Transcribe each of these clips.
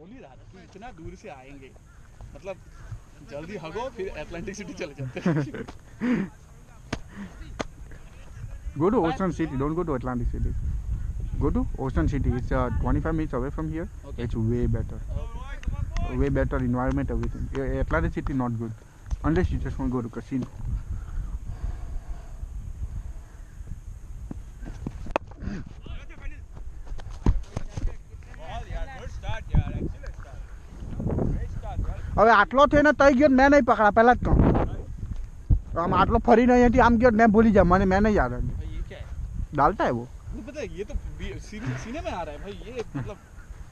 बोल ही रहा था कि इतना दूर से आएंगे, मतलब जल्दी हगो फिर अटलांटिक सिटी चले जाते हैं। Go to Ocean City. Don't go to Atlantic City. Go to Ocean City. It's 25 minutes away from here. Okay. It's way better. Way better environment, everything. Atlantic City not good. Unless you just want to go to casino. હવે આટલો થઈને તઈ ગયો મેં નહીં પકડા પહેલા જ કહું આમ આટલો ફરીને અહીંયાથી આમ ગયો મેં ભૂલી જાય મને નહીં યાદ भाई ये क्या है? डालता है वो पता है ये तो सीने में आ रहा है भाई, ये मतलब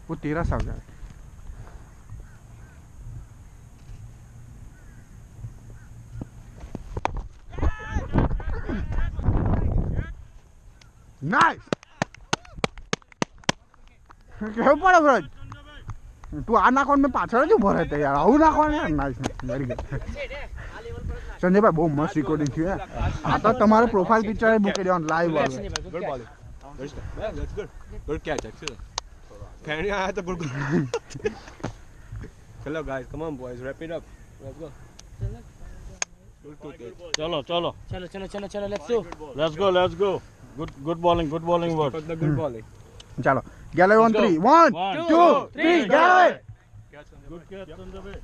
वो 13 साल का है नाइस કેવું પડે બ્રજ તું આ નાખવાનું મેં પાછળ જ ઉભો રહેતો યાર આવું નાખવાનું યાર નાઇસ વેરી ગુડ સંજયભાઈ બહુ મસ્ત રેકોર્ડિંગ થયું આ તો તમારે પ્રોફાઇલ પિક્ચર મૂકી દેવાનું લાઈવ આવે Good ball. Yeah, that's good. Good catch, actually. Kenny आया तो good. Hello guys, come on boys, wrap it up. Let's go. चलो चलो चलो चलो चलो चलो let's do let's go good bowling word The good bowling. ચાલો Gayle on 3 1 2 3 Gayle good catch Sanjay bhai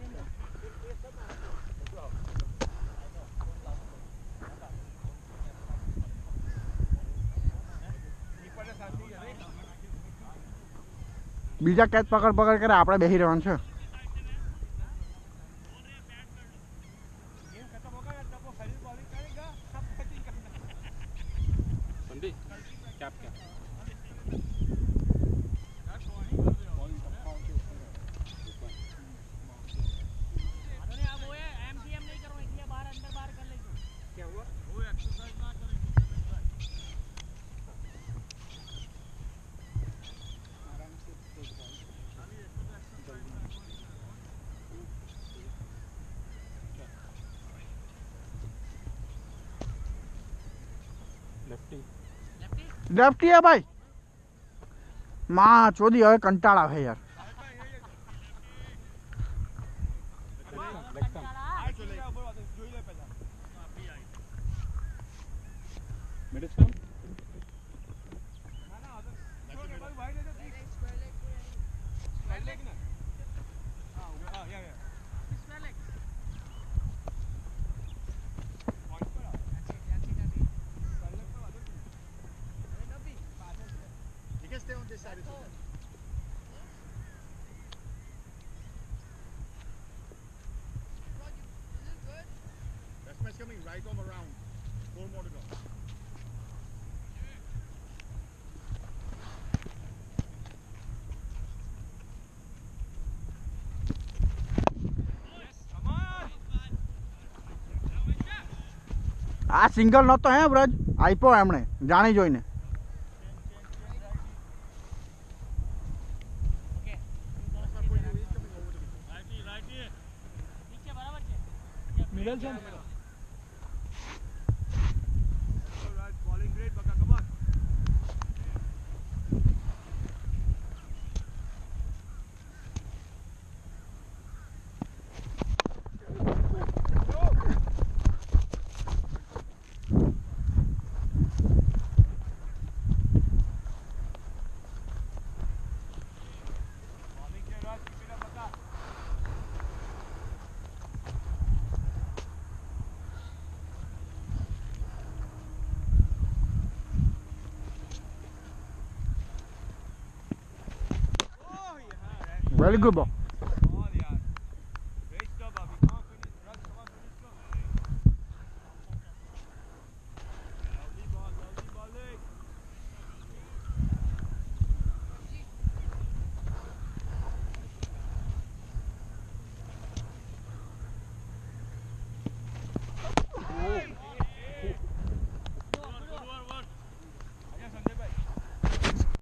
બીજા કેચ પકડ પકડ કરે આપણે બેહી રહેવાનું છે લેફ્ટી હે ભાઈ માં ચોદી હવે કંટાળ આવે યાર stay on this side. That smash coming right on around. 4 more to go. આ સિંગલ નતો હે બ્રજ આપ્યો એમણે જાણી જોઈને मिडल से Bowling great, Baka, come on. Very good બોલ